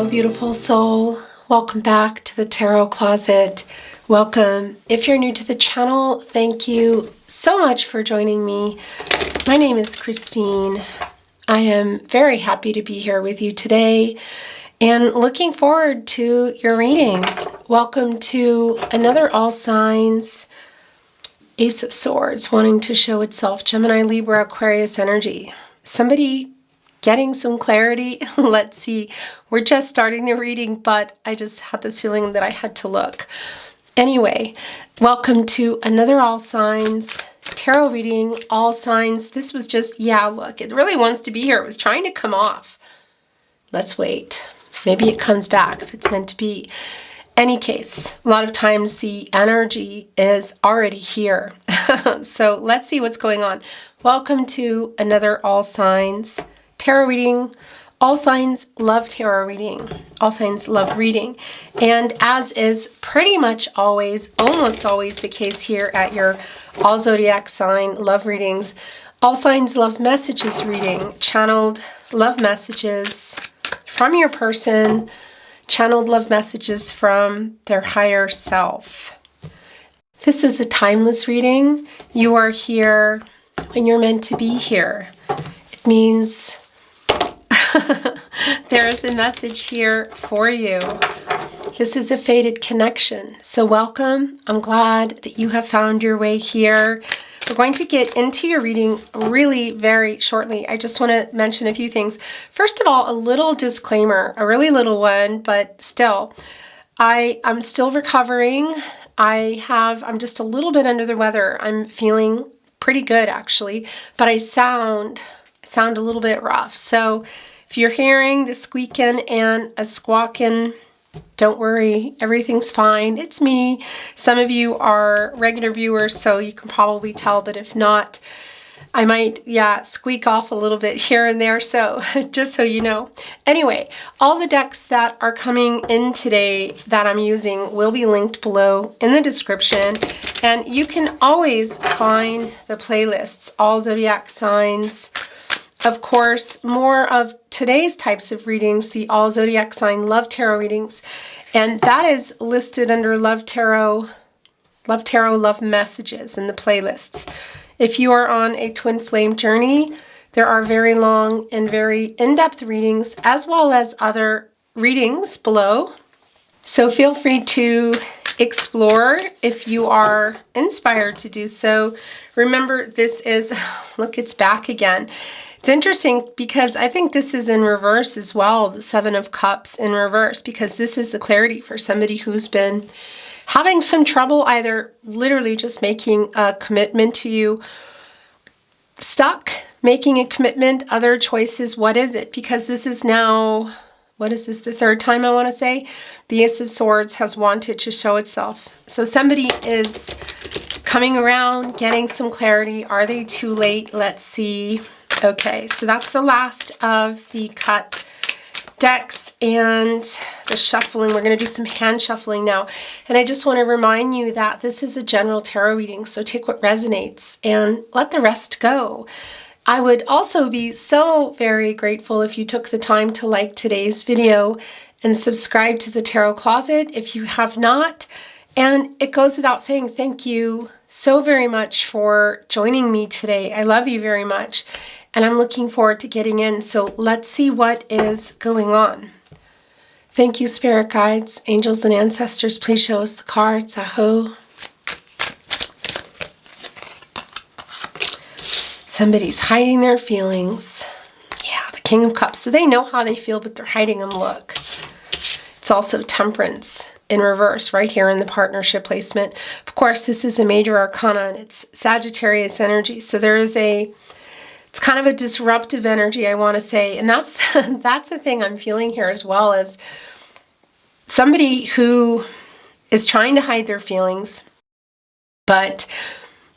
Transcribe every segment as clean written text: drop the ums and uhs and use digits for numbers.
Hello, beautiful soul. Welcome back to the Tarot Closet. Welcome. If you're new to the channel, thank you so much for joining me. My name is Christine. I am very happy to be here with you today and looking forward to your reading. Welcome to another All Signs Ace of Swords wanting to show itself. Gemini, Libra, Aquarius energy. Somebody getting some clarity. Let's see. We're just starting the reading, but I just had this feeling that I had to look. Anyway, welcome to another All Signs tarot reading. All Signs. This was just, look, it really wants to be here. It was trying to come off. Let's wait. Maybe it comes back if it's meant to be. Any case, a lot of times the energy is already here. So let's see what's going on. Welcome to another All Signs tarot reading. All signs love tarot reading. All signs love reading. And as is pretty much always, almost always the case here at your All Zodiac Sign Love Readings, all signs love messages reading. Channeled love messages from your person. Channeled love messages from their higher self. This is a timeless reading. You are here when you're meant to be here. It means there is a message here for you. This is a fated connection. So welcome. I'm glad that you have found your way here. We're going to get into your reading really very shortly. I just want to mention a few things. First of all, a little disclaimer, a really little one, but still, I'm still recovering. I'm just a little bit under the weather. I'm feeling pretty good actually, but I sound a little bit rough. So if you're hearing the squeaking and a squawking, don't worry, everything's fine. It's me. Some of you are regular viewers, so you can probably tell, but if not, I might, squeak off a little bit here and there, so just so you know. Anyway, all the decks that are coming in today that I'm using will be linked below in the description, and you can always find the playlists, All Zodiac Signs. Of course, more of today's types of readings, the All Zodiac Sign Love Tarot readings, and that is listed under Love Tarot, Love Messages in the playlists. If you are on a twin flame journey, there are very long and very in-depth readings as well as other readings below. So feel free to explore if you are inspired to do so. Remember, this is, look, it's back again. It's interesting because I think this is in reverse as well, the Seven of Cups in reverse, because this is the clarity for somebody who's been having some trouble either literally just making a commitment to you, stuck making a commitment, other choices. What is it? Because this is now, what is this, the third time I want to say? The Ace of Swords has wanted to show itself. So somebody is coming around, getting some clarity. Are they too late? Let's see. Okay, so that's the last of the cut decks and the shuffling. We're going to do some hand shuffling now. And I just want to remind you that this is a general tarot reading, so take what resonates and let the rest go. I would also be so very grateful if you took the time to like today's video and subscribe to the Tarot Closet if you have not. And it goes without saying, thank you so very much for joining me today. I love you very much. And I'm looking forward to getting in. So let's see what is going on. Thank you, spirit guides, angels, and ancestors. Please show us the cards. Aho. Somebody's hiding their feelings. Yeah, the King of Cups. So they know how they feel, but they're hiding them. Look. It's also Temperance in reverse right here in the partnership placement. Of course, this is a major arcana and it's Sagittarius energy. So there is it's kind of a disruptive energy, I want to say. And that's the thing I'm feeling here, as well as somebody who is trying to hide their feelings, but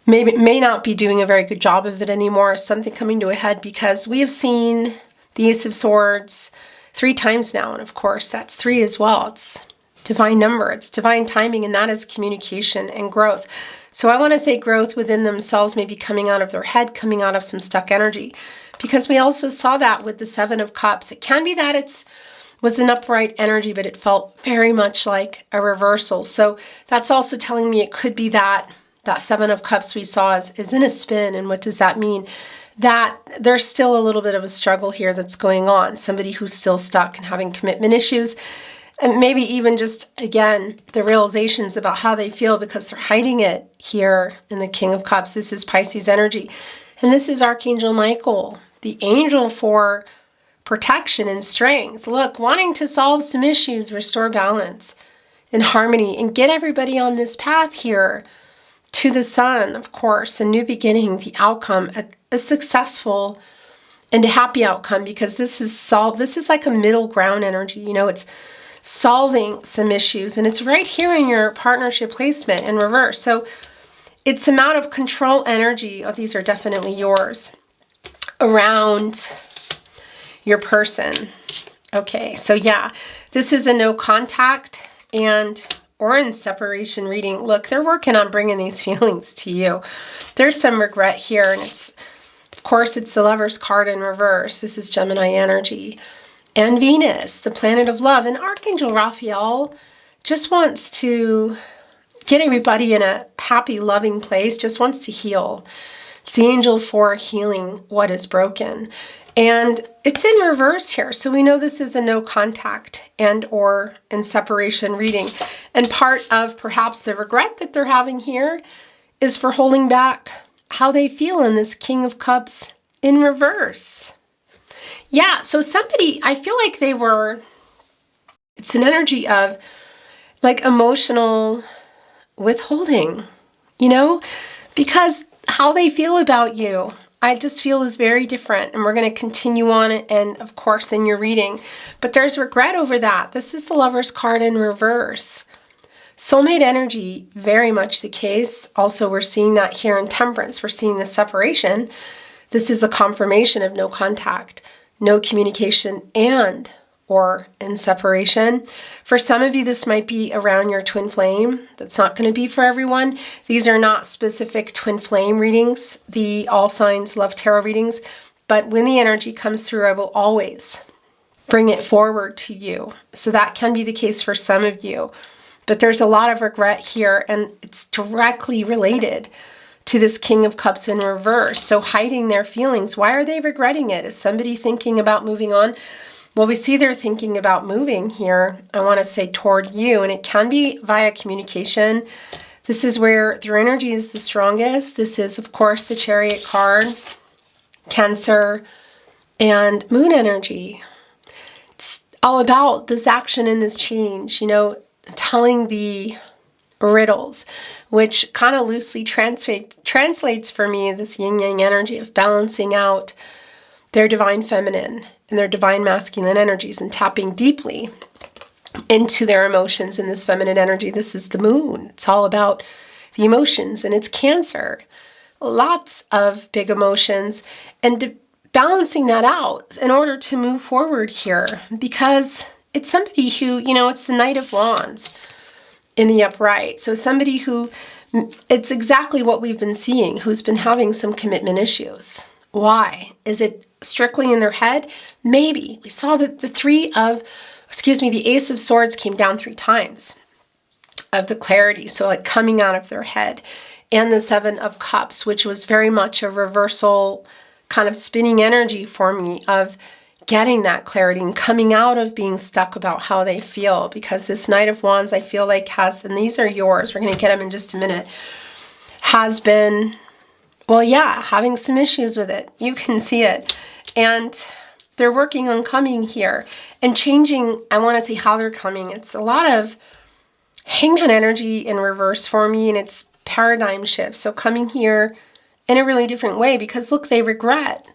may not be doing a very good job of it anymore. Something coming to a head, because we have seen the Ace of Swords 3 times now. And of course, that's 3 as well. It's divine number. It's divine timing, and that is communication and growth. So I want to say growth within themselves, maybe coming out of their head, coming out of some stuck energy, because we also saw that with the Seven of Cups. It can be that it's was an upright energy, but it felt very much like a reversal. So that's also telling me it could be that Seven of Cups we saw is in a spin. And what does that mean? That there's still a little bit of a struggle here that's going on. Somebody who's still stuck and having commitment issues. And maybe even just, again, the realizations about how they feel because they're hiding it here in the King of Cups. This is Pisces energy. And this is Archangel Michael, the angel for protection and strength. Look, wanting to solve some issues, restore balance and harmony, and get everybody on this path here to the sun, of course, a new beginning, the outcome, a successful and a happy outcome, because this is like a middle ground energy. You know, it's solving some issues, and it's right here in your partnership placement in reverse. So it's amount of control energy. Oh, these are definitely yours around your person. Okay, so yeah, this is a no contact or in separation reading. Look, they're working on bringing these feelings to you. There's some regret here, and of course, it's the Lover's card in reverse. This is Gemini energy. And Venus, the planet of love. And Archangel Raphael just wants to get everybody in a happy, loving place, just wants to heal. It's the angel for healing what is broken. And it's in reverse here. So we know this is a no contact or in separation reading. And part of perhaps the regret that they're having here is for holding back how they feel in this King of Cups in reverse. Yeah, so somebody, I feel like it's an energy of like emotional withholding, you know, because how they feel about you, I just feel is very different, and we're going to continue on it, and of course in your reading, but there's regret over that. This is the Lover's card in reverse. Soulmate energy, very much the case. Also, we're seeing that here in Temperance. We're seeing the separation. This is a confirmation of no contact, no communication, or in separation. For some of you, this might be around your twin flame. That's not going to be for everyone. These are not specific twin flame readings, the All Signs Love Tarot readings. But when the energy comes through, I will always bring it forward to you. So that can be the case for some of you. But there's a lot of regret here, and it's directly related to this King of Cups in reverse. So hiding their feelings. Why are they regretting it? Is somebody thinking about moving on? Well, we see they're thinking about moving here, I want to say toward you, and it can be via communication. This is where their energy is the strongest. This is, of course, the Chariot card, Cancer, and Moon energy. It's all about this action and this change, you know, telling the riddles, which kind of loosely translates for me this yin-yang energy of balancing out their divine feminine and their divine masculine energies and tapping deeply into their emotions in this feminine energy. This is the moon. It's all about the emotions, and it's Cancer. Lots of big emotions, and balancing that out in order to move forward here, because it's somebody who, you know, it's the Knight of Wands in the upright. So somebody who, it's exactly what we've been seeing, who's been having some commitment issues. Why? Is it strictly in their head? Maybe. We saw that the Ace of Swords came down 3 times of the clarity. So like coming out of their head. And the Seven of Cups, which was very much a reversal kind of spinning energy for me of getting that clarity and coming out of being stuck about how they feel. Because this Knight of Wands, I feel like has, and these are yours, we're going to get them in just a minute, has been, well, yeah, having some issues with it. You can see it. And they're working on coming here and changing, I want to say how they're coming. It's a lot of Hangman energy in reverse for me, and it's paradigm shift. So coming here in a really different way, because look, they regret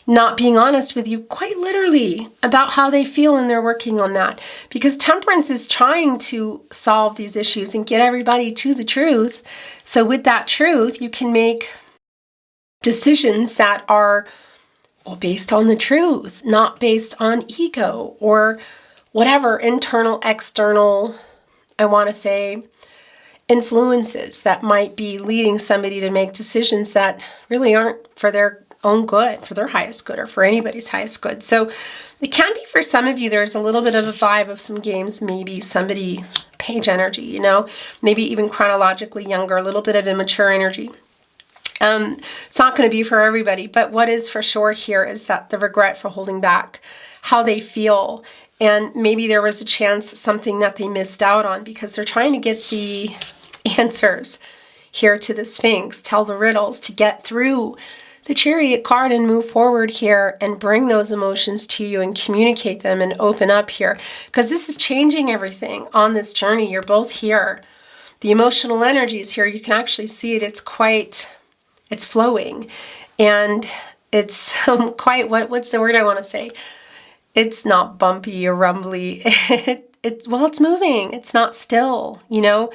not being honest with you quite literally about how they feel, and they're working on that, because Temperance is trying to solve these issues and get everybody to the truth. So with that truth, you can make decisions that are, well, based on the truth, not based on ego or whatever internal, external, I want to say, influences that might be leading somebody to make decisions that really aren't for their own good, for their highest good, or for anybody's highest good. So It can be for some of you, there's a little bit of a vibe of some games, maybe somebody, page energy, you know, maybe even chronologically younger, a little bit of immature energy. It's not going to be for everybody, but what is for sure here is that the regret for holding back, how they feel, and maybe there was a chance, something that they missed out on because they're trying to get the answers here to the Sphinx, tell the riddles to get through the Chariot card and move forward here and bring those emotions to you and communicate them and open up here, because this is changing everything on this journey. You're both here. The emotional energy is here. You can actually see it. It's flowing, and it's quite, what's the word I want to say? It's not bumpy or rumbly. Well, it's moving. It's not still, you know.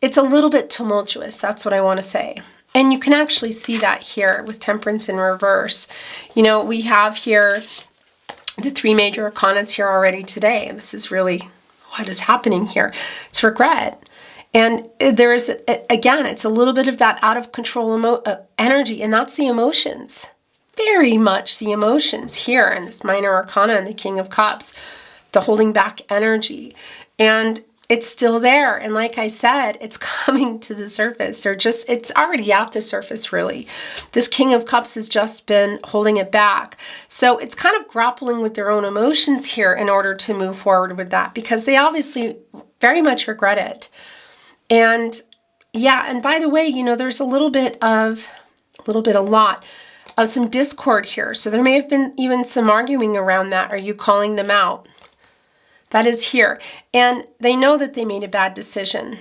It's a little bit tumultuous. That's what I want to say. And you can actually see that here with Temperance in reverse. You know, we have here the 3 major arcanas here already today. And this is really what is happening here. It's regret. And there's, again, it's a little bit of that out of control energy. And that's the emotions. Very much the emotions here in this minor arcana and the King of Cups. The holding back energy. And it's still there. And like I said, it's coming to the surface. It's already at the surface, really. This King of Cups has just been holding it back. So it's kind of grappling with their own emotions here in order to move forward with that, because they obviously very much regret it. And yeah, and by the way, you know, there's a lot of some discord here. So there may have been even some arguing around that. Are you calling them out? That is here. And they know that they made a bad decision.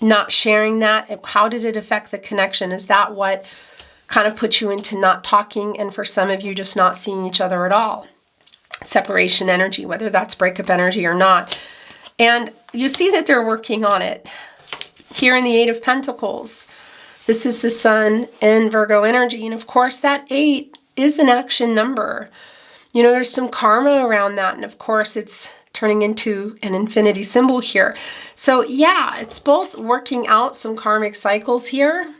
Not sharing that. How did it affect the connection? Is that what kind of put you into not talking, and for some of you just not seeing each other at all? Separation energy, whether that's breakup energy or not. And you see that they're working on it. Here in the 8 of Pentacles, this is the Sun in Virgo energy. And of course that 8 is an action number. You know, there's some karma around that. And of course it's turning into an infinity symbol here. So yeah, it's both working out some karmic cycles here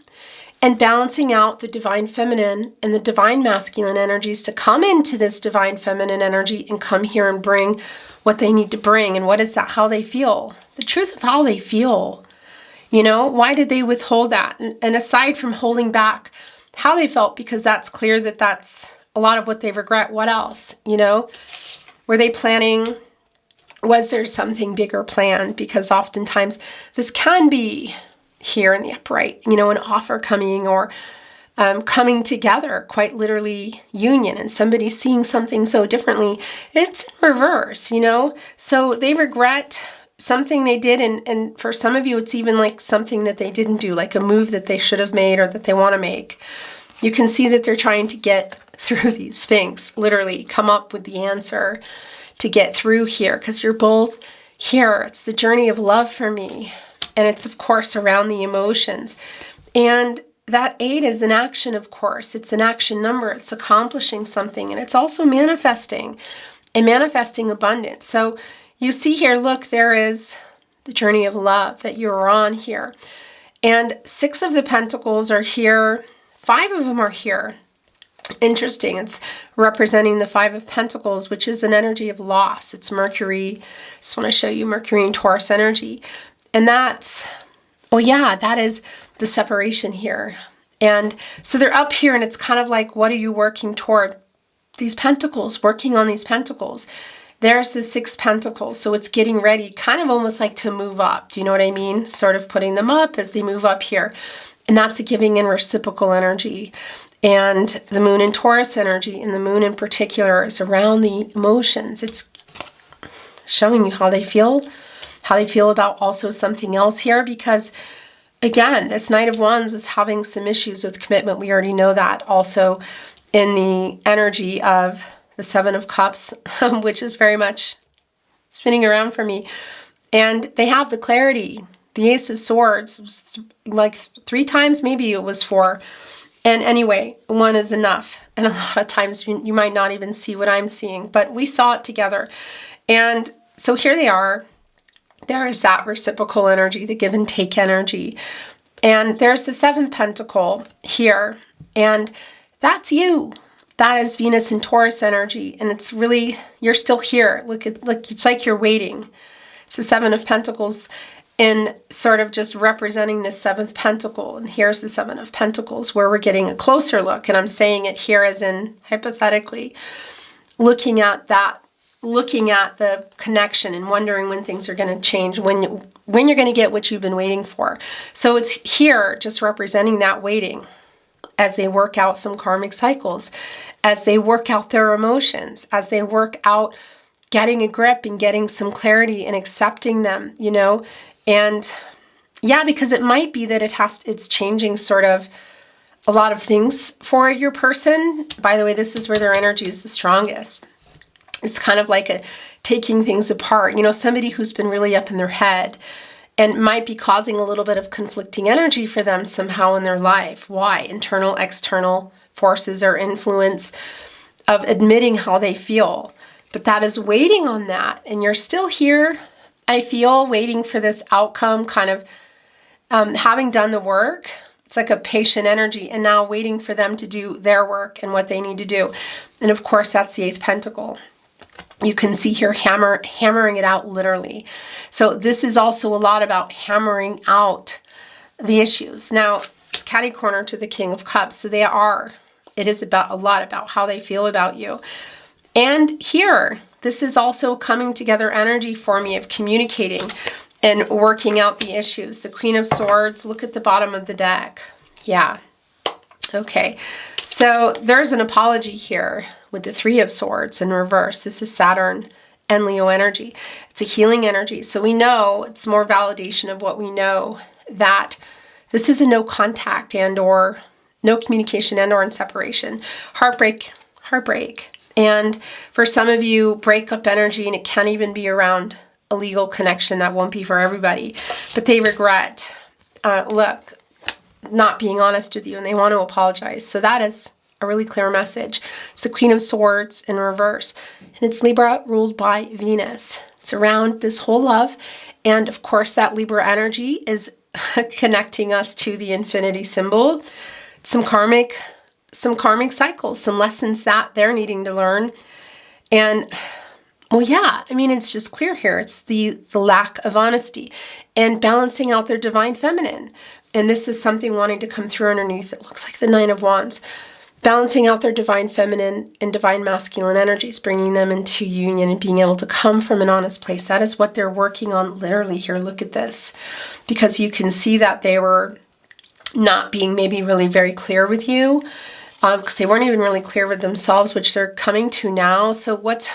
and balancing out the divine feminine and the divine masculine energies to come into this divine feminine energy and come here and bring what they need to bring. And what is that? How they feel. The truth of how they feel. You know, why did they withhold that? And aside from holding back how they felt, because that's clear that that's a lot of what they regret. What else? You know, were they planning? Was there something bigger planned? Because oftentimes this can be here in the upright, you know, an offer coming or coming together, quite literally union, and somebody seeing something so differently. It's in reverse, you know. So they regret something they did, and for some of you, it's even like something that they didn't do, like a move that they should have made or that they want to make. You can see that they're trying to get through these Sphinx, literally come up with the answer to get through here, because you're both here. It's the journey of love for me. And it's, of course, around the emotions. And that 8 is an action, of course. It's an action number. It's accomplishing something. And it's also manifesting and manifesting abundance. So you see here, look, there is the journey of love that you're on here. And 6 of the Pentacles are here. 5 of them are here. Interesting. It's representing the 5 of Pentacles, which is an energy of loss. It's Mercury. Just want to show you Mercury and Taurus energy. And that's, oh yeah, that is the separation here. And so they're up here, and it's kind of like, what are you working toward? These Pentacles, working on these Pentacles. There's the 6 Pentacles. So it's getting ready, kind of almost like to move up. Do you know what I mean? Sort of putting them up as they move up here. And that's a giving and reciprocal energy. And the Moon in Taurus energy, and the Moon in particular, is around the emotions. It's showing you how they feel about also something else here, because again, this Knight of Wands was having some issues with commitment. We already know that. Also in the energy of the 7 of Cups, which is very much spinning around for me. And they have the clarity. The Ace of Swords was like 3 times, maybe it was 4. And anyway, 1 is enough. And a lot of times you might not even see what I'm seeing, but we saw it together. And so here they are. There is that reciprocal energy, the give and take energy. And there's the 7th Pentacle here. And that's you. that is Venus and Taurus energy. And it's really, you're still here. Look, it's like you're waiting. It's the Seven of Pentacles in sort of just representing the seventh pentacle. And here's the Seven of Pentacles where we're getting a closer look. And I'm saying it here as in hypothetically, looking at the connection and wondering when things are going to change, when you're going to get what you've been waiting for. So it's here just representing that waiting as they work out some karmic cycles, as they work out their emotions, as they work out getting a grip and getting some clarity and accepting them, you know? And yeah, because it might be that it's changing sort of a lot of things for your person. By the way, this is where their energy is the strongest. It's kind of like taking things apart. You know, somebody who's been really up in their head and might be causing a little bit of conflicting energy for them somehow in their life. Why? Internal, external forces or influence of admitting how they feel. But that is waiting on that. And you're still here, I feel, waiting for this outcome, kind of having done the work. It's like a patient energy, and now waiting for them to do their work and what they need to do. And of course, that's the eighth pentacle. You can see here hammering it out literally. So this is also a lot about hammering out the issues. Now, it's catty corner to the King of Cups. So it is about a lot about how they feel about you. And here, this is also coming together energy for me of communicating and working out the issues. The Queen of Swords, look at the bottom of the deck. Yeah. Okay. So there's an apology here with the Three of Swords in reverse. This is Saturn and Leo energy. It's a healing energy. So we know it's more validation of what we know, that this is a no contact and or no communication and or in separation. Heartbreak. And for some of you, breakup energy, and it can't even be around a legal connection. That won't be for everybody. But they regret, not being honest with you, and they want to apologize. So that is a really clear message. It's the Queen of Swords in reverse. And it's Libra ruled by Venus. It's around this whole love. And of course, that Libra energy is connecting us to the infinity symbol. Some karmic cycles, some lessons that they're needing to learn. And well, yeah, I mean, it's just clear here. It's the lack of honesty and balancing out their divine feminine. And this is something wanting to come through underneath. It looks like the Nine of Wands. Balancing out their divine feminine and divine masculine energies, bringing them into union and being able to come from an honest place. That is what they're working on literally here. Look at this. Because you can see that they were not being maybe really very clear with you. Because they weren't even really clear with themselves, which they're coming to now. So what's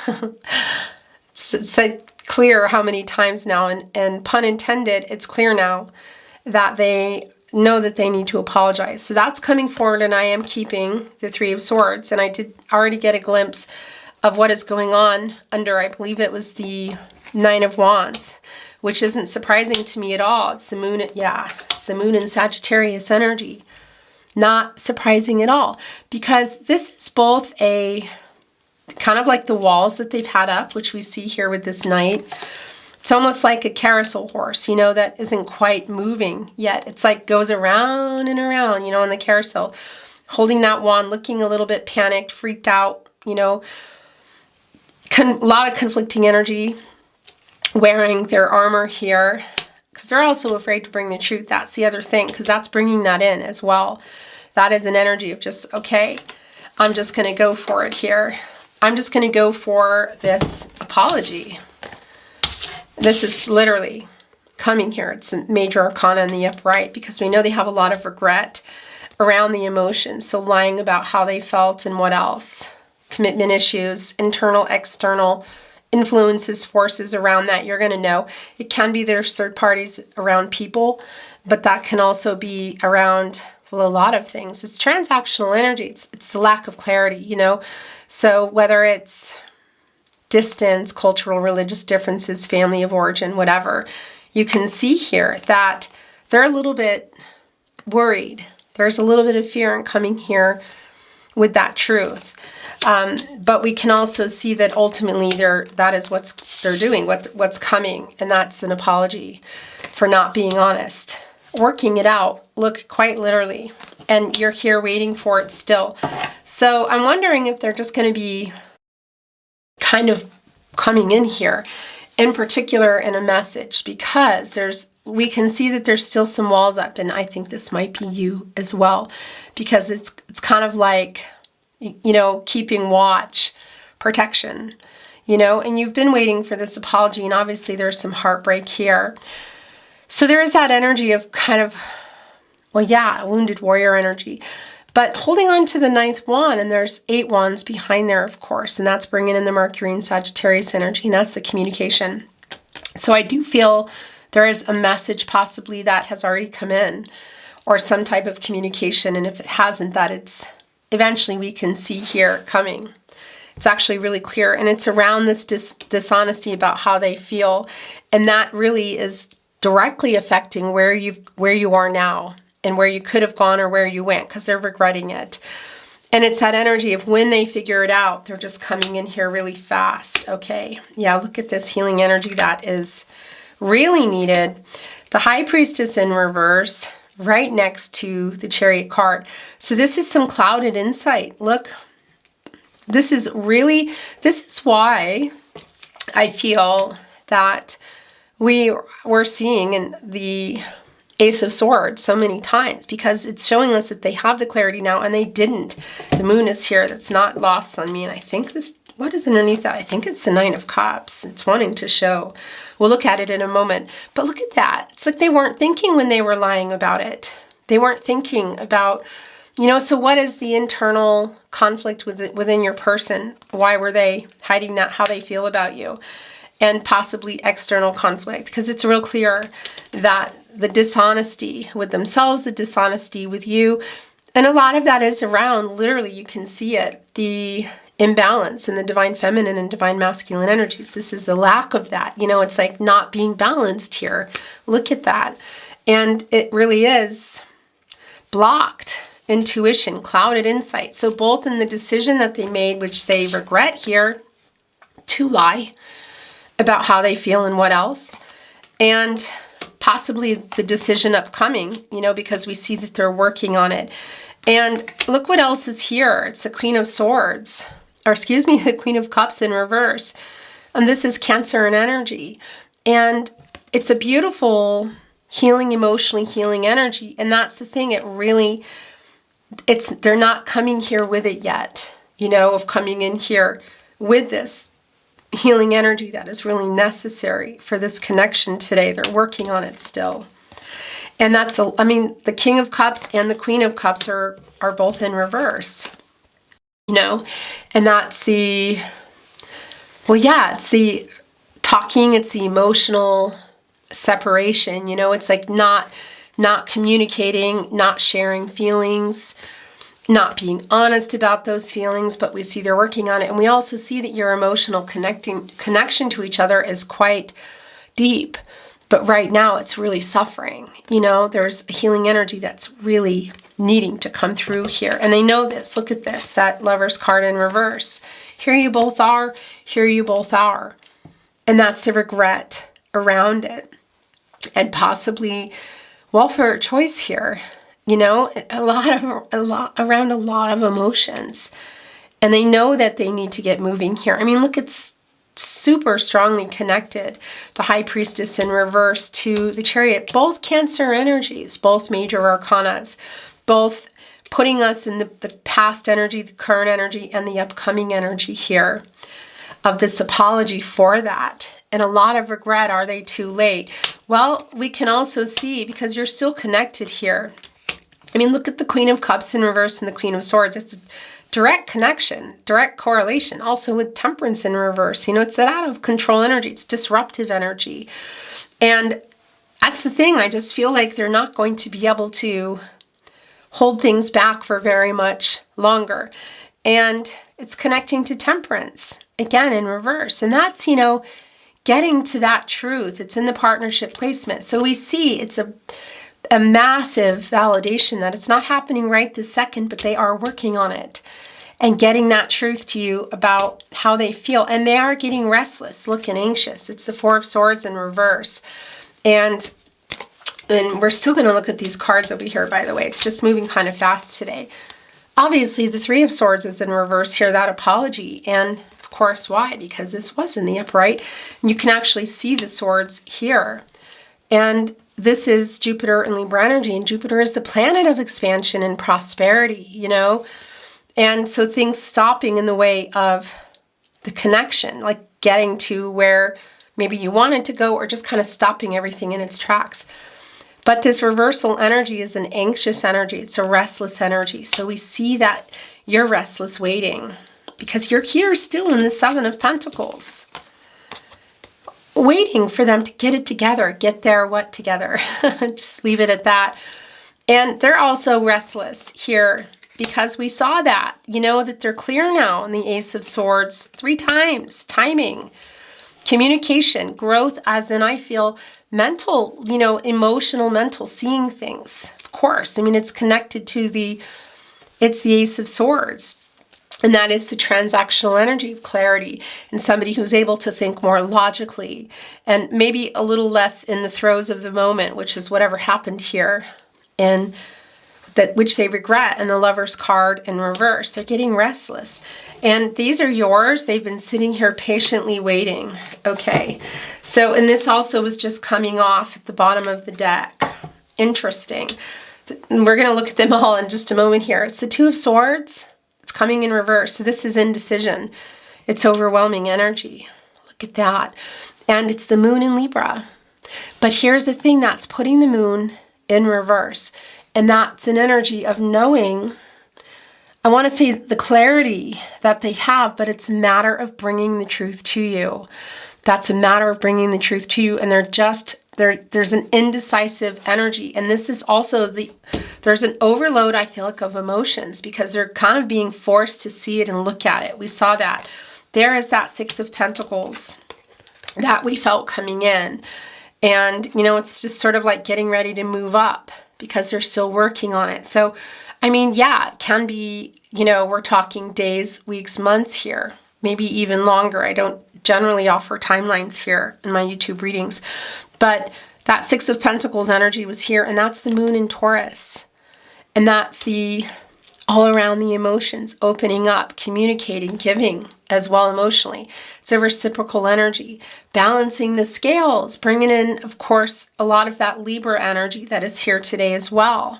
it's like clear how many times now, and pun intended, it's clear now that they know that they need to apologize. So that's coming forward, and I am keeping the Three of Swords. And I did already get a glimpse of what is going on under, I believe it was the Nine of Wands, which isn't surprising to me at all. It's the moon, it's the moon in Sagittarius energy. Not surprising at all, because this is both a kind of like the walls that they've had up, which we see here with this knight. It's almost like a carousel horse, you know, that isn't quite moving yet. It's like goes around and around, you know, on the carousel, holding that wand, looking a little bit panicked, freaked out, you know, a lot of conflicting energy, wearing their armor here. Because they're also afraid to bring the truth. That's the other thing, because that's bringing that in as well. That is an energy of just, okay, I'm just going to go for it here. I'm just going to go for this apology. This is literally coming here. It's a major arcana in the upright, because we know they have a lot of regret around the emotions. So lying about how they felt and what else. Commitment issues, internal, external influences, forces around that. You're going to know. It can be there's third parties around people, but that can also be around, well, a lot of things. It's transactional energy. It's the lack of clarity, you know. So whether it's distance, cultural, religious differences, family of origin, whatever, you can see here that they're a little bit worried. There's a little bit of fear in coming here with that truth. But we can also see that ultimately that is what they're doing, what's coming, and that's an apology for not being honest. Working it out, look, quite literally. and you're here waiting for it still. So I'm wondering if they're just going to be kind of coming in here, in particular in a message, because we can see that there's still some walls up, and I think this might be you as well, because it's kind of like, you know, keeping watch, protection, you know, and you've been waiting for this apology, and obviously there's some heartbreak here. So there is that energy of kind of, well, yeah, wounded warrior energy, but holding on to the 9th wand, and there's 8 wands behind there, of course, and that's bringing in the Mercury and Sagittarius energy, and that's the communication. So I do feel there is a message possibly that has already come in, or some type of communication, and if it hasn't, that it's eventually we can see here coming. It's actually really clear, and it's around this dishonesty about how they feel, and that really is directly affecting where you are now, and where you could have gone or where you went, because they're regretting it. And it's that energy of when they figure it out, they're just coming in here really fast. Okay, yeah, look at this healing energy that is really needed. The High Priestess in reverse, right next to the Chariot card. So this is some clouded insight. Look, this is why I feel that we're seeing in the Ace of Swords so many times, because it's showing us that they have the clarity now, and they didn't. The moon is here. That's not lost on me. And I think this, what is underneath that? I think it's the 9 of Cups. It's wanting to show. We'll look at it in a moment. But look at that. It's like they weren't thinking when they were lying about it. They weren't thinking about, you know, so what is the internal conflict within your person? Why were they hiding that, how they feel about you? And possibly external conflict, because it's real clear that the dishonesty with themselves, the dishonesty with you, and a lot of that is around, literally you can see it, the imbalance in the divine feminine and divine masculine energies. This is the lack of that. You know, it's like not being balanced here. Look at that. And it really is blocked intuition, clouded insight. So both in the decision that they made, which they regret here, to lie about how they feel and what else, and possibly the decision upcoming, you know, because we see that they're working on it. And look what else is here. It's the Queen of Swords, or excuse me, the Queen of Cups in reverse. And this is Cancer and energy. And it's a beautiful healing, emotionally healing energy. And that's the thing, they're not coming here with it yet, you know, of coming in here with this healing energy that is really necessary for this connection today. They're working on it still. And that's, the King of Cups and the Queen of Cups are both in reverse, you know, and that's it's the talking, it's the emotional separation, you know, it's like not communicating, not sharing feelings, not being honest about those feelings, but we see they're working on it. And we also see that your emotional connection to each other is quite deep. But right now it's really suffering. You know, there's a healing energy that's really needing to come through here. And they know this. Look at this, that Lover's card in reverse. Here you both are. Here you both are. And that's the regret around it. And possibly, well, for a choice here, you know, around a lot of emotions. And they know that they need to get moving here. I mean, look, it's super strongly connected. The High Priestess in reverse to the Chariot. Both Cancer energies, both major arcanas, both putting us in the past energy, the current energy, and the upcoming energy here of this apology for that. And a lot of regret. Are they too late? Well, we can also see, because you're still connected here. I mean, look at the Queen of Cups in reverse and the Queen of Swords. It's a direct connection, direct correlation. Also with Temperance in reverse. You know, it's that out of control energy. It's disruptive energy. And that's the thing. I just feel like they're not going to be able to hold things back for very much longer. And it's connecting to Temperance, again, in reverse. And that's, you know, getting to that truth. It's in the partnership placement. So we see it's a massive validation that it's not happening right this second, but they are working on it and getting that truth to you about how they feel. And they are getting restless, looking anxious. It's the Four of Swords in reverse. And and we're still going to look at these cards over here, by the way. It's just moving kind of fast today. Obviously, the Three of Swords is in reverse here, that apology. And of course, why? Because this was in the upright. And you can actually see the swords here. And this is Jupiter and Libra energy. And Jupiter is the planet of expansion and prosperity, you know. And so things stopping in the way of the connection, like getting to where maybe you wanted to go, or just kind of stopping everything in its tracks. But this reversal energy is an anxious energy. It's a restless energy. So we see that you're restless waiting because you're here still in the Seven of Pentacles, waiting for them to get it together, get their what together. Just leave it at that. And they're also restless here because we saw that, you know, that they're clear now in the Ace of Swords 3 times, timing, communication, growth, as in I feel mental, you know, emotional, mental, seeing things. Of course, I mean, it's connected to it's the Ace of Swords. And that is the transactional energy of clarity and somebody who's able to think more logically and maybe a little less in the throes of the moment, which is whatever happened here, and that which they regret. And the Lover's card in reverse, they're getting restless. And these are yours. They've been sitting here patiently waiting. Okay. So, and this also was just coming off at the bottom of the deck. Interesting. And we're going to look at them all in just a moment here. It's the Two of Swords. It's coming in reverse. So this is indecision. It's overwhelming energy. Look at that. And it's the Moon in Libra. But here's the thing, that's putting the Moon in reverse. And that's an energy of knowing, I want to say the clarity that they have, but it's a matter of bringing the truth to you. That's a matter of bringing the truth to you. And there's an indecisive energy. And this is also there's an overload, I feel like, of emotions because they're kind of being forced to see it and look at it. We saw that. There is that Six of Pentacles that we felt coming in. And, you know, it's just sort of like getting ready to move up because they're still working on it. So, I mean, yeah, it can be, you know, we're talking days, weeks, months here, maybe even longer. I don't generally offer timelines here in my YouTube readings, but that Six of Pentacles energy was here, and that's the Moon in Taurus. And that's the all around the emotions, opening up, communicating, giving as well emotionally. It's a reciprocal energy, balancing the scales, bringing in, of course, a lot of that Libra energy that is here today as well.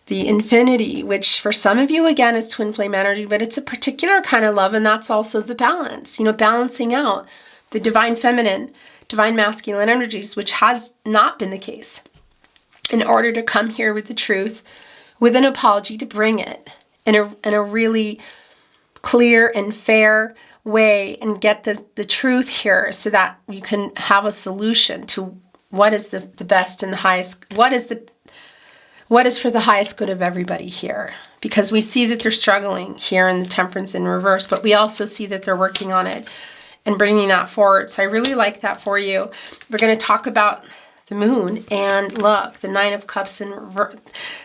The Infinity, which for some of you, again, is twin flame energy, but it's a particular kind of love, and that's also the balance, you know, balancing out the divine feminine, divine masculine energies, which has not been the case. In order to come here with the truth, with an apology, to bring it in a really clear and fair way and get the truth here so that you can have a solution to what is the best and the highest, what is for the highest good of everybody here. Because we see that they're struggling here in the Temperance in reverse, but we also see that they're working on it and bringing that forward. So I really like that for you. We're going to talk about the Moon, and look, the Nine of Cups in reverse.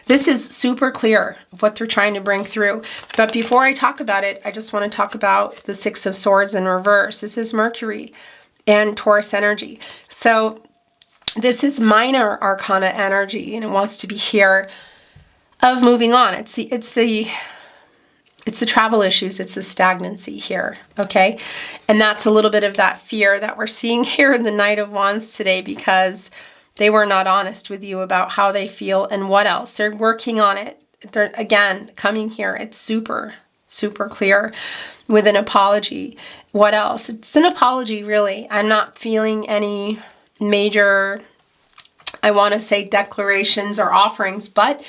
This is super clear of what they're trying to bring through. But before I talk about it, I just want to talk about the Six of Swords in reverse. This is Mercury and Taurus energy. So this is minor arcana energy, and it wants to be here of moving on. It's the travel issues, it's the stagnancy here, okay? And that's a little bit of that fear that we're seeing here in the Knight of Wands today because they were not honest with you about how they feel and what else. They're working on it. They're, again, coming here. It's super, super clear with an apology. What else? It's an apology, really. I'm not feeling any major, I want to say, declarations or offerings, but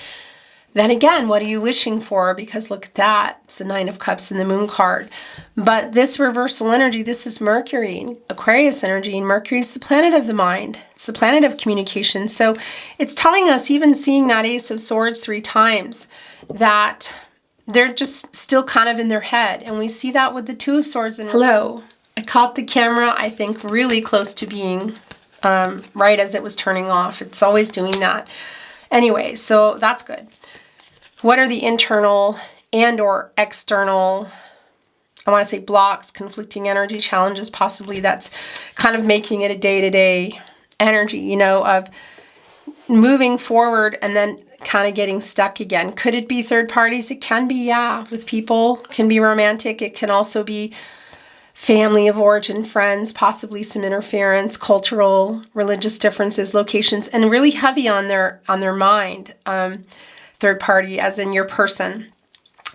then again, what are you wishing for? Because look at that. It's the Nine of Cups and the Moon card. But this reversal energy, this is Mercury, Aquarius energy, and Mercury is the planet of the mind. It's the planet of communication. So it's telling us, even seeing that Ace of Swords 3 times, that they're just still kind of in their head. And we see that with the Two of Swords. And hello. I caught the camera, I think, really close to being right as it was turning off. It's always doing that. Anyway, so that's good. What are the internal and or external, I want to say, blocks, conflicting energy, challenges possibly that's kind of making it a day-to-day energy, you know, of moving forward and then kind of getting stuck again. Could it be third parties? It can be, yeah, with people. It can be romantic. It can also be family of origin, friends, possibly some interference, cultural, religious differences, locations, and really heavy on their mind. Third party, as in your person.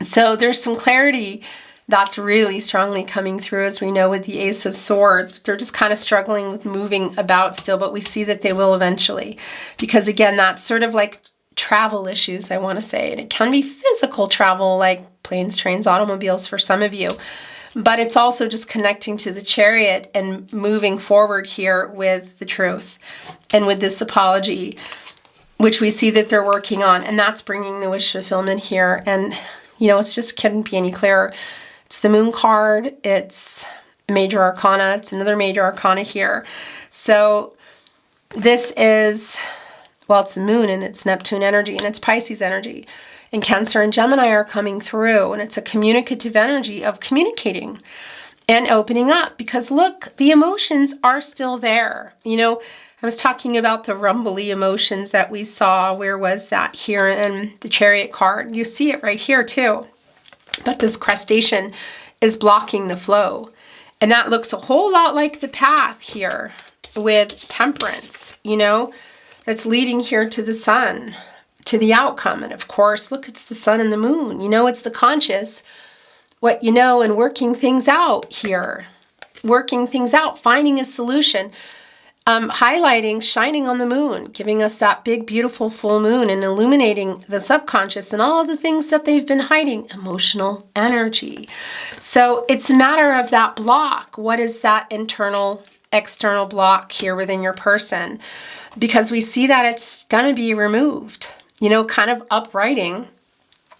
So there's some clarity that's really strongly coming through, as we know with the Ace of Swords. But they're just kind of struggling with moving about still, but we see that they will eventually. Because again, that's sort of like travel issues, I want to say. And it can be physical travel, like planes, trains, automobiles for some of you. But it's also just connecting to the Chariot and moving forward here with the truth and with this apology, which we see that they're working on. And that's bringing the wish fulfillment here. And, you know, it's just couldn't be any clearer. It's the Moon card. It's Major Arcana. It's another Major Arcana here. So this is, well, it's the Moon and it's Neptune energy and it's Pisces energy. And Cancer and Gemini are coming through, and it's a communicative energy of communicating and opening up, because look, the emotions are still there. You know, I was talking about the rumbly emotions that we saw. Where was that? Here in the Chariot card. You see it right here too. But this crustacean is blocking the flow. And that looks a whole lot like the path here with Temperance, you know, that's leading here to the Sun, to the outcome. And of course, look, it's the Sun and the Moon. You know, it's the conscious, what you know, and working things out here. Working things out, finding a solution, highlighting, shining on the moon, giving us that big, beautiful full moon and illuminating the subconscious and all the things that they've been hiding, emotional energy. So it's a matter of that block. What is that internal, external block here within your person? Because we see that it's going to be removed. You know, kind of uprighting,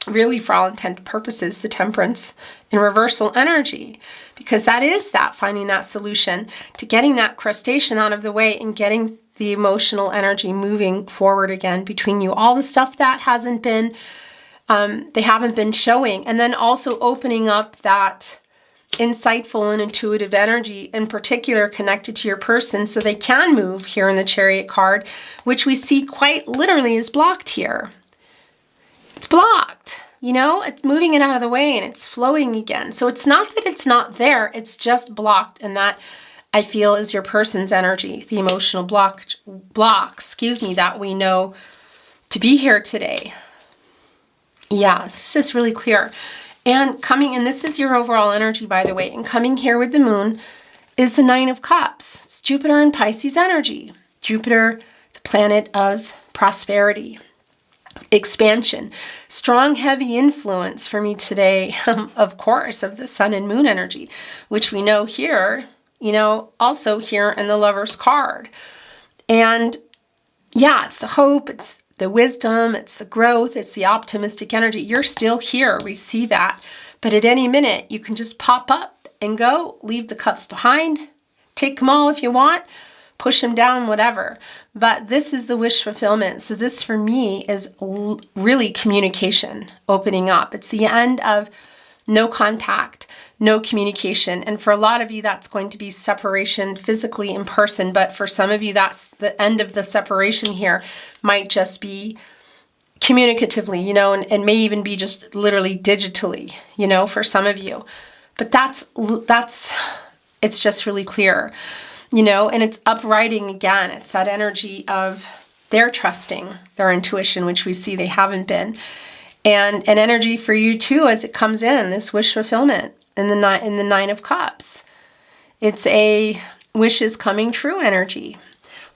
really for all intent and purposes, the Temperance and reversal energy. Because that is that, finding that solution to getting that crustacean out of the way and getting the emotional energy moving forward again between you. All the stuff that hasn't been, they haven't been showing. And then also opening up that insightful and intuitive energy, in particular connected to your person, so they can move here in the Chariot card, which we see quite literally is blocked here. It's blocked, you know, it's moving it out of the way and it's flowing again. So it's not that it's not there, it's just blocked. And that, I feel, is your person's energy, the emotional block, that we know to be here today. Yeah, it's just really clear. And coming, and this is your overall energy, by the way, and coming here with the moon is the Nine of Cups. It's Jupiter and Pisces energy. Jupiter, the planet of prosperity, expansion, strong, heavy influence for me today, of course, of the Sun and Moon energy, which we know here, you know, also here in the Lover's card. And yeah, it's the hope, it's the wisdom, it's the growth, it's the optimistic energy. You're still here. We see that. But at any minute, you can just pop up and go, leave the cups behind, take them all if you want, push them down, whatever. But this is the wish fulfillment. So this for me is really communication opening up. It's the end of no contact, no communication. And for a lot of you, that's going to be separation physically in person. But for some of you, that's the end of the separation here. Might just be communicatively, you know, and may even be just literally digitally, you know, for some of you. But it's just really clear, you know, and it's uprighting again. It's that energy of they're trusting their intuition, which we see they haven't been. And an energy for you too, as it comes in, this wish fulfillment in the Nine of Cups. It's a wishes coming true energy.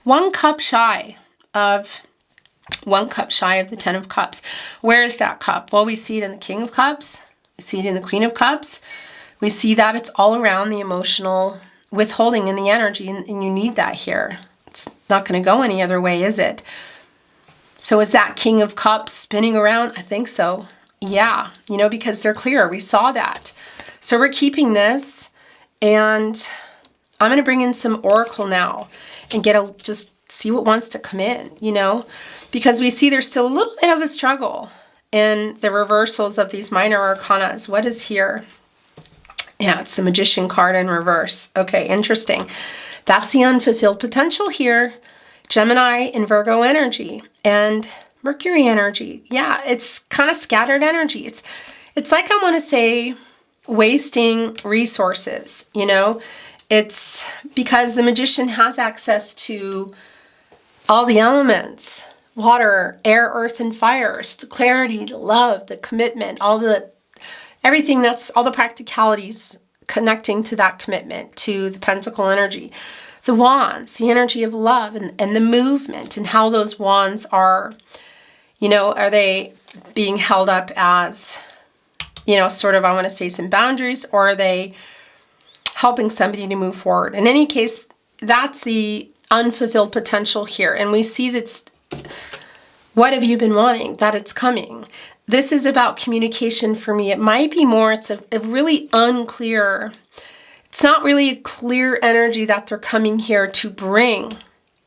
One cup shy of the Ten of Cups. Where is that cup? Well, we see it in the King of Cups. We see it in the Queen of Cups. We see that it's all around the emotional withholding in the energy, and you need that here. It's not going to go any other way, is it? So is that King of Cups spinning around? I think so. Yeah, you know, because they're clear. We saw that. So we're keeping this, and I'm going to bring in some Oracle now and just see what wants to come in, you know, because we see there's still a little bit of a struggle in the reversals of these minor arcanas. What is here? Yeah, it's the Magician card in reverse. Okay, interesting. That's the unfulfilled potential here. Gemini and Virgo energy and Mercury energy. Yeah, it's kind of scattered energy. It's like, I want to say, wasting resources, you know? It's because the magician has access to all the elements: water, air, earth, and fire. So the clarity, the love, the commitment, everything that's all the practicalities connecting to that commitment, to the pentacle energy. The wands, the energy of love and the movement, and how those wands are, you know, are they being held up as, you know, sort of, I want to say, some boundaries, or are they helping somebody to move forward? In any case, that's the unfulfilled potential here. And we see that's, what have you been wanting? That it's coming. This is about communication for me. It might be more, it's a really unclear, it's not really a clear energy that they're coming here to bring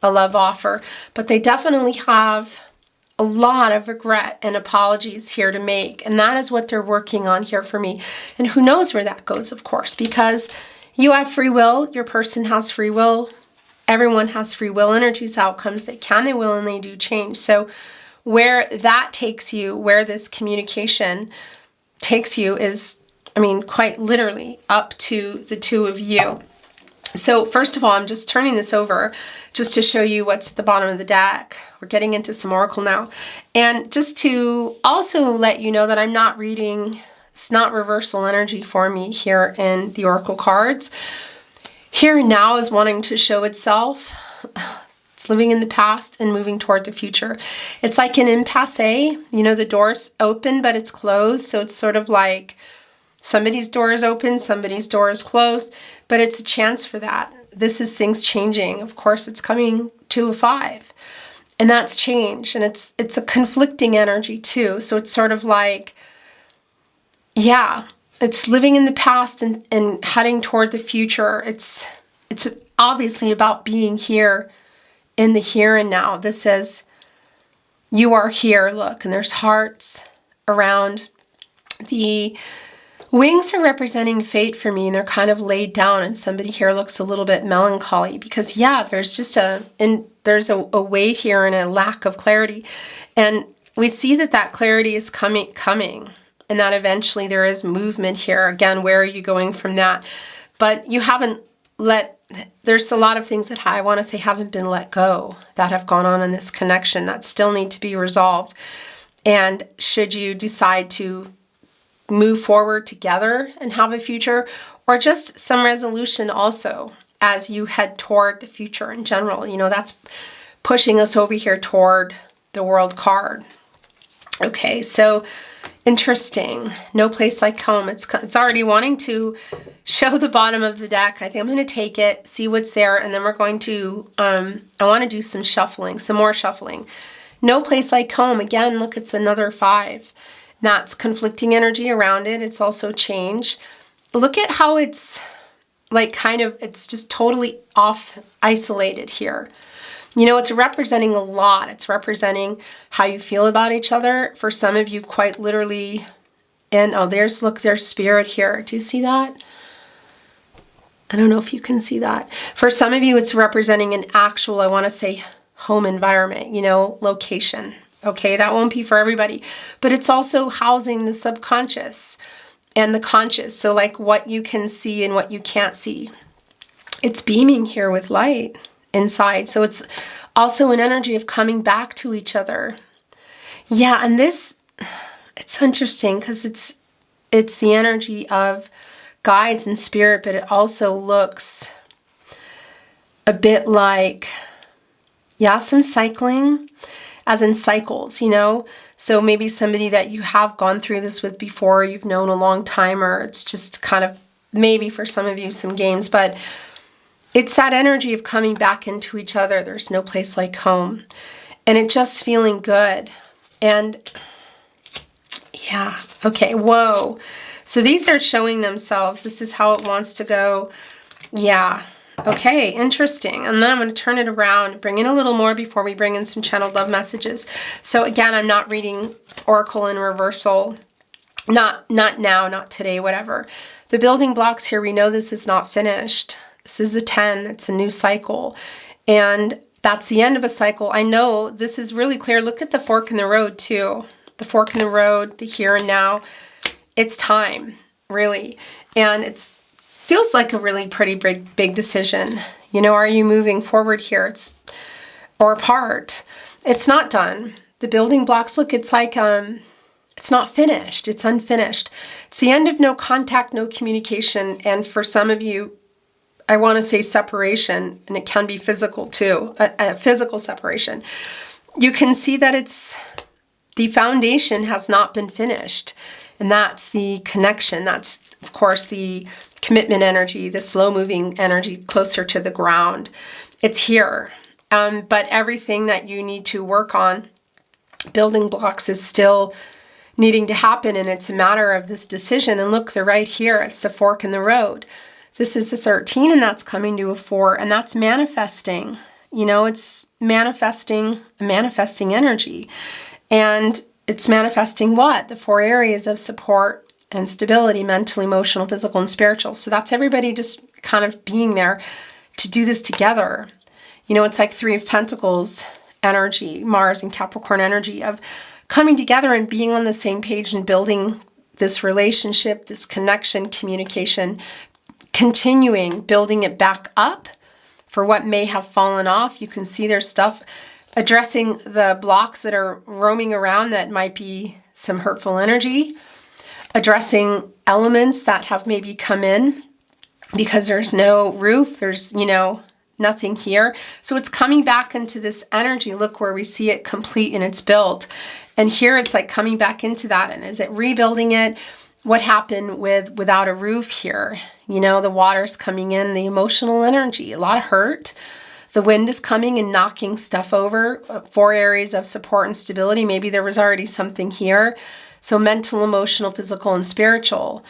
a love offer, but they definitely have a lot of regret and apologies here to make. And that is what they're working on here for me. And who knows where that goes, of course, because you have free will, your person has free will, everyone has free will. Energies, outcomes, they can, they will, and they do change. So where that takes you, where this communication takes you is, I mean, quite literally up to the two of you. So first of all, I'm just turning this over just to show you what's at the bottom of the deck. We're getting into some oracle now. And just to also let you know that I'm not reading, it's not reversal energy for me here in the oracle cards. Here and now is wanting to show itself. It's living in the past and moving toward the future. It's like an impasse. You know, the door's open, but it's closed. So it's sort of like somebody's door is open, somebody's door is closed, but it's a chance for that. This is things changing. Of course, it's coming to a 5. And that's change. And it's a conflicting energy too. So it's sort of like, yeah, it's living in the past and heading toward the future. It's obviously about being here in the here and now. This says, you are here, look, and there's hearts around. The wings are representing fate for me, and they're kind of laid down, and somebody here looks a little bit melancholy because, yeah, there's just there's a weight here and a lack of clarity. And we see that clarity is coming, and that eventually there is movement here. Again, where are you going from that? But you haven't there's a lot of things that I want to say haven't been let go, that have gone on in this connection that still need to be resolved. And should you decide to move forward together and have a future, or just some resolution also as you head toward the future in general, you know, that's pushing us over here toward the World card. Okay, so interesting. No place like home. It's already wanting to show the bottom of the deck. I think I'm going to take it, see what's there, and then we're going to, I want to do some shuffling, some more shuffling. No place like home. Again, look, it's another 5. That's conflicting energy around it. It's also change. Look at how it's like kind of, it's just totally off, isolated here. You know, it's representing a lot. It's representing how you feel about each other. For some of you, quite literally, and oh, there's spirit here. Do you see that? I don't know if you can see that. For some of you, it's representing an actual, I want to say, home environment, you know, location. Okay, that won't be for everybody. But it's also housing the subconscious and the conscious. So like what you can see and what you can't see. It's beaming here with light inside. So it's also an energy of coming back to each other. Yeah, and this, it's interesting because it's the energy of guides and spirit, but it also looks a bit like, yeah, some cycling, as in cycles, you know? So maybe somebody that you have gone through this with before, you've known a long time, or it's just kind of, maybe for some of you, some games, but it's that energy of coming back into each other. There's no place like home. And it just feeling good. And yeah, okay, whoa. So these are showing themselves. This is how it wants to go. Yeah, okay, interesting. And then I'm going to turn it around, bring in a little more before we bring in some channeled love messages. So again, I'm not reading Oracle in reversal. Not now, not today, whatever. The building blocks here, we know this is not finished. This is a 10. It's a new cycle. And That's the end of a cycle. I know this is really clear. Look at the fork in the road too. The fork in the road, the here and now. It's time, really. And it feels like a really pretty big decision. You know, are you moving forward here? Or apart? It's not done. The building blocks, look, it's like, it's not finished. It's unfinished. It's the end of no contact, no communication. And for some of you, I want to say separation, and it can be physical too, a physical separation. You can see that the foundation has not been finished. And that's the connection. That's, of course, the commitment energy, the slow-moving energy closer to the ground. It's here. But everything that you need to work on, building blocks, is still needing to happen, and it's a matter of this decision. And look, they're right here. It's the fork in the road. This is a 13, and that's coming to a 4, and that's manifesting. You know, it's manifesting energy. And it's manifesting what? The 4 areas of support and stability, mental, emotional, physical, and spiritual. So that's everybody just kind of being there to do this together. You know, it's like 3 of Pentacles energy, Mars and Capricorn energy of coming together and being on the same page and building this relationship, this connection, communication, continuing, building it back up for what may have fallen off. You can see there's stuff addressing the blocks that are roaming around that might be some hurtful energy, addressing elements that have maybe come in because there's no roof, there's, you know, nothing here. So it's coming back into this energy. Look where we see it complete and it's built. And here it's like coming back into that. And is it rebuilding it? What happened without a roof here? You know, the water's coming in, the emotional energy, a lot of hurt. The wind is coming and knocking stuff over. 4 areas of support and stability. Maybe there was already something here. So mental, emotional, physical, and spiritual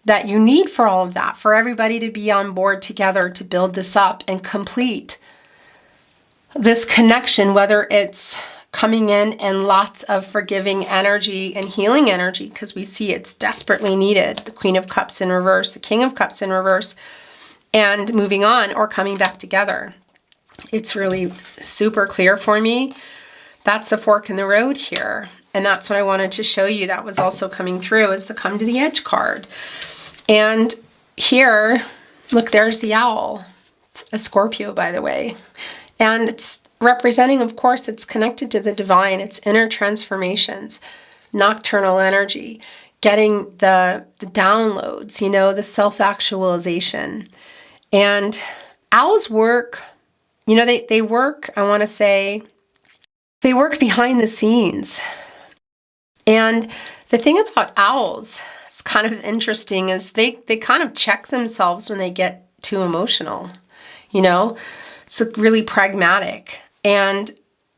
that you need for all of that, for everybody to be on board together to build this up and complete this connection, whether it's coming in and lots of forgiving energy and healing energy, because we see it's desperately needed. The Queen of Cups in reverse, the King of Cups in reverse, and moving on or coming back together. It's really super clear for me. That's the fork in the road here. And that's what I wanted to show you. That was also coming through as the Come to the Edge card. And here, look, there's the owl. It's a Scorpio, by the way. And it's representing, of course, it's connected to the divine. It's inner transformations, nocturnal energy, getting the downloads, you know, the self-actualization. And owls work, you know, they work, I want to say, they work behind the scenes. And the thing about owls, it's kind of interesting, is they kind of check themselves when they get too emotional, you know? It's really pragmatic. And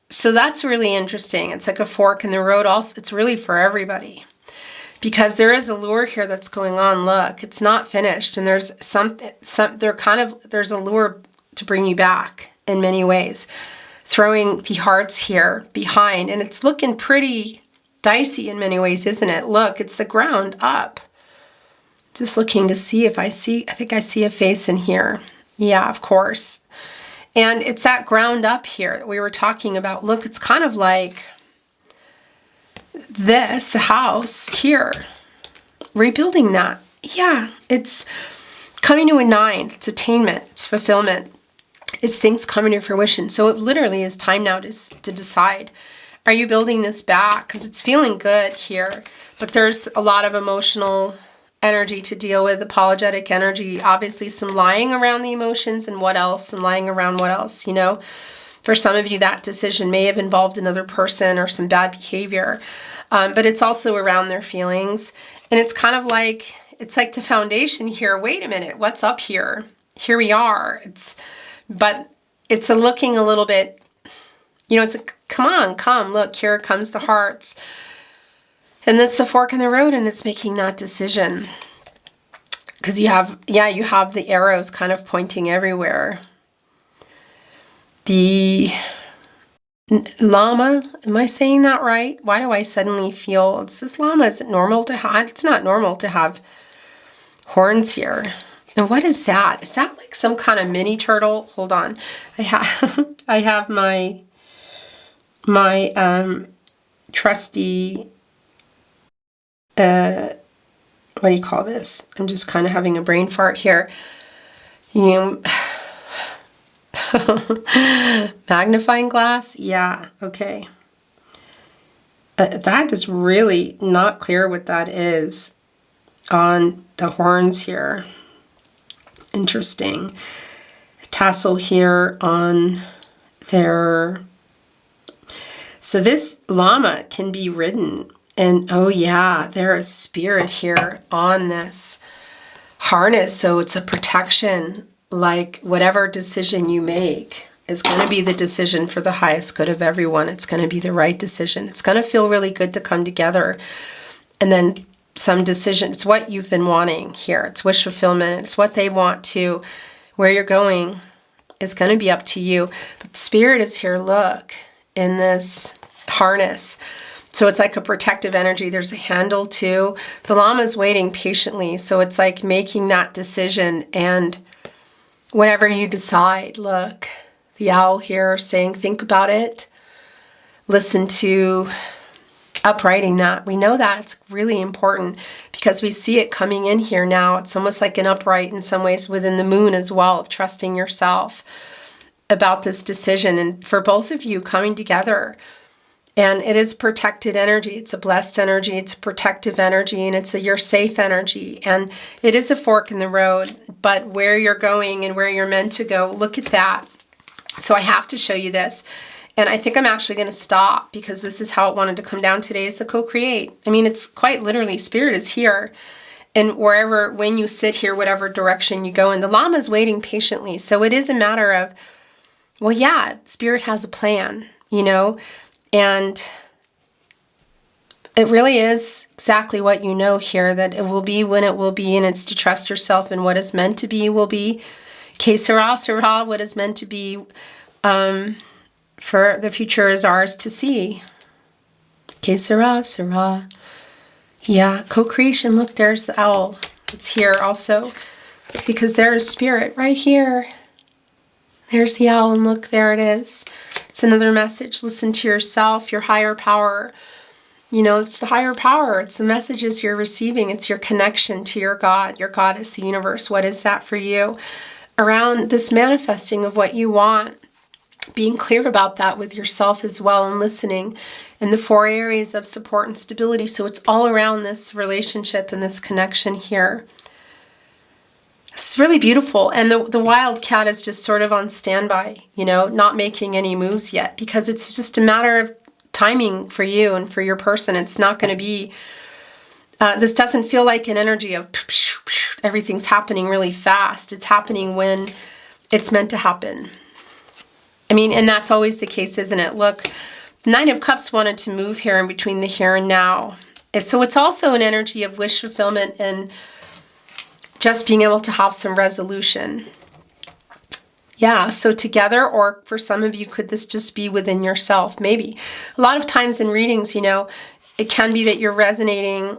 so that's really interesting. It's like a fork in the road. Also, it's really for everybody because there is a lure here that's going on. Look, it's not finished. And there's there's a lure to bring you back in many ways, throwing the hearts here behind. And it's looking pretty dicey in many ways, isn't it? Look, it's the ground up. Just looking to see if I think I see a face in here. Yeah, of course. And it's that ground up here that we were talking about. Look, it's kind of like this, the house here, rebuilding that. Yeah, it's coming to a 9. It's attainment, it's fulfillment. It's things coming to fruition. So it literally is time now to decide. Are you building this back? Because it's feeling good here, but there's a lot of emotional energy to deal with, apologetic energy, obviously some lying around the emotions and what else, and lying around what else, you know. For some of you, that decision may have involved another person or some bad behavior, but it's also around their feelings. And it's kind of like, it's like the foundation here. Wait a minute, what's up here? Here we are. But it's looking a little bit, you know, it's a, come on, come, look, here comes the hearts. And that's the fork in the road, and it's making that decision. Because you have the arrows kind of pointing everywhere. The llama, am I saying that right? Why do I suddenly feel, it's this llama, is it normal to have, it's not normal to have horns here. And what is that? Is that like some kind of mini turtle? Hold on. I have I have my trusty what do you call this? I'm just kind of having a brain fart here. You magnifying glass? Yeah, okay. That is really not clear what that is on the horns here. Interesting. A tassel here on their... So this llama can be ridden. And oh yeah, there is spirit here on this harness. So it's a protection, like whatever decision you make is going to be the decision for the highest good of everyone. It's going to be the right decision. It's going to feel really good to come together. And then some decision, it's what you've been wanting here. It's wish fulfillment. It's what they want to, where you're going is going to be up to you. But spirit is here, look, in this harness. So it's like a protective energy. There's a handle too. The llama is waiting patiently. So it's like making that decision, and whatever you decide, look, the owl here saying, think about it. Listen to uprighting that. We know that it's really important because we see it coming in here now. It's almost like an upright in some ways within the moon as well, of trusting yourself about this decision. And for both of you coming together, and it is protected energy. It's a blessed energy. It's a protective energy, and it's your safe energy. And it is a fork in the road, but where you're going and where you're meant to go, look at that. So I have to show you this. And I think I'm actually going to stop because this is how it wanted to come down today, is the co-create. I mean, it's quite literally, spirit is here. And wherever, when you sit here, whatever direction you go in, the llama is waiting patiently. So it is a matter of, well, yeah, spirit has a plan, you know, and it really is exactly what you know here, that it will be when it will be, and it's to trust yourself, and what is meant to be will be. Que sera, sera, what is meant to be, for the future is ours to see. Que sera, sera. Yeah, co-creation. Look, there's the owl. It's here also because there is spirit right here. There's the owl, and look, there it is. It's another message. Listen to yourself, your higher power. You know, it's the higher power. It's the messages you're receiving. It's your connection to your God, your goddess, the universe. What is that for you? Around this manifesting of what you want, being clear about that with yourself as well, and listening, and the 4 areas of support and stability. So it's all around this relationship and this connection here. It's really beautiful. And the wild cat is just sort of on standby, you know, not making any moves yet, because it's just a matter of timing for you and for your person. It's not going to be, this doesn't feel like an energy of everything's happening really fast. It's happening when it's meant to happen. I mean, and that's always the case, isn't it? Look, 9 of Cups wanted to move here in between the here and now. So it's also an energy of wish fulfillment and just being able to have some resolution. Yeah, so together, or for some of you, could this just be within yourself? Maybe. A lot of times in readings, you know, it can be that you're resonating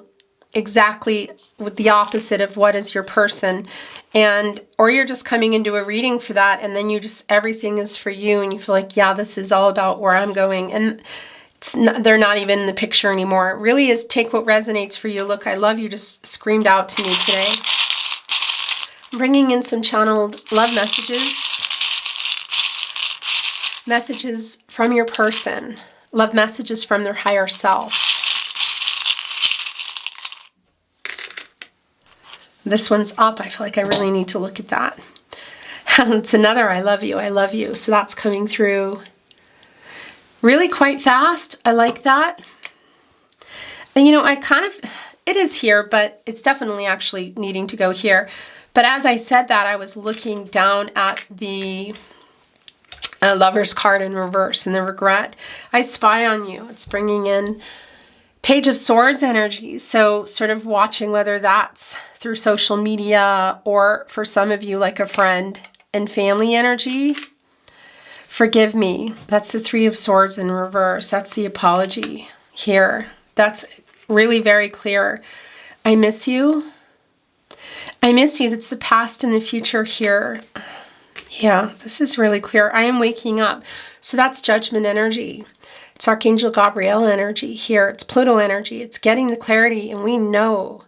exactly with the opposite of what is your person, and or you're just coming into a reading for that, and then you just, everything is for you, and you feel like, yeah, this is all about where I'm going, and it's not, they're not even in the picture anymore. It really is, take what resonates for you. Look, I love you just screamed out to me today. I'm bringing in some channeled love messages. Messages from your person. Love messages from their higher self. This one's up. I feel like I really need to look at that. It's another I love you, I love you. So that's coming through really quite fast. I like that. And you know, I kind of, it is here, but it's definitely actually needing to go here. But as I said that, I was looking down at the Lover's card in reverse and the regret. I spy on you. It's bringing in Page of Swords energy. So sort of watching whether that's through social media or for some of you like a friend and family energy. Forgive me. That's the 3 of Swords in reverse. That's the apology here. That's really very clear. I miss you. I miss you. That's the past and the future here. Yeah, this is really clear. I am waking up. So that's judgment energy. It's Archangel Gabriel energy here. It's Pluto energy. It's getting the clarity. And we know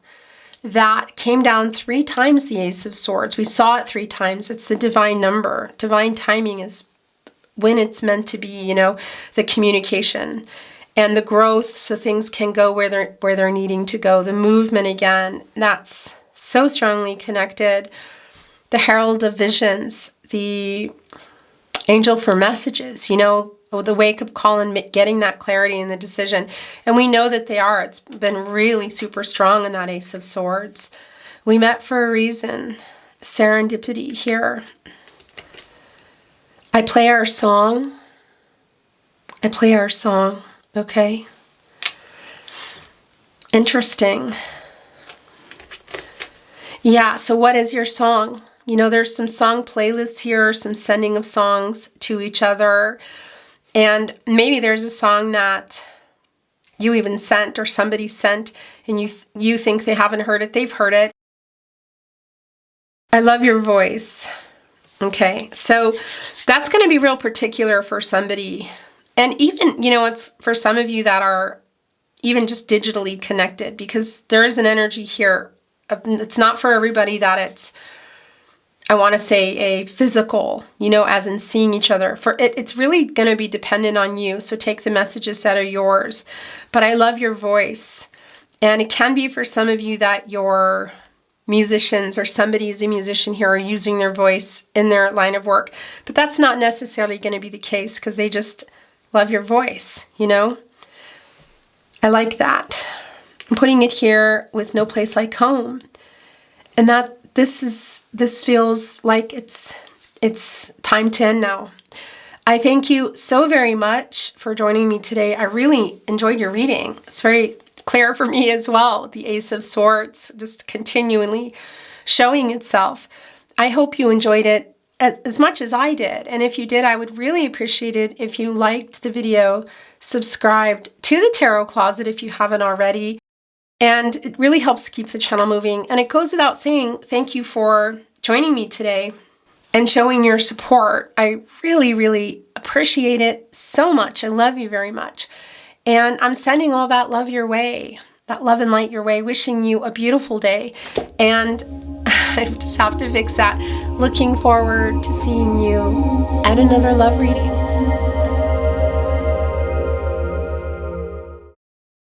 that came down 3 times, the Ace of Swords. We saw it 3 times. It's the divine number. Divine timing is when it's meant to be, you know, the communication and the growth so things can go where they're needing to go. The movement again, that's so strongly connected. The Herald of Visions, the Angel for Messages, you know, the wake-up call and getting that clarity in the decision. And we know that they are. It's been really super strong in that Ace of Swords. We met for a reason. Serendipity here. I play our song. I play our song, okay? Interesting. Yeah, so what is your song? You know, there's some song playlists here, some sending of songs to each other. And maybe there's a song that you even sent or somebody sent and you think they haven't heard it. They've heard it. I love your voice. Okay, so that's going to be real particular for somebody. And even, you know, it's for some of you that are even just digitally connected, because there is an energy here. It's not for everybody that it's, I want to say, a physical, you know, as in seeing each other. For it's really going to be dependent on you. So take the messages that are yours. But I love your voice. And it can be for some of you that your musicians or somebody is a musician here are using their voice in their line of work. But that's not necessarily going to be the case because they just love your voice, you know? I like that. I'm putting it here with No Place Like Home. And that this feels like it's time to end now. I thank you so very much for joining me today. I really enjoyed your reading. It's very clear for me as well. The Ace of Swords just continually showing itself. I hope you enjoyed it as much as I did. And if you did, I would really appreciate it if you liked the video, subscribed to the Tarot Closet if you haven't already. And it really helps keep the channel moving. And it goes without saying, thank you for joining me today and showing your support. I really, really appreciate it so much. I love you very much. And I'm sending all that love your way, that love and light your way, wishing you a beautiful day. And I just have to fix that. Looking forward to seeing you at another love reading.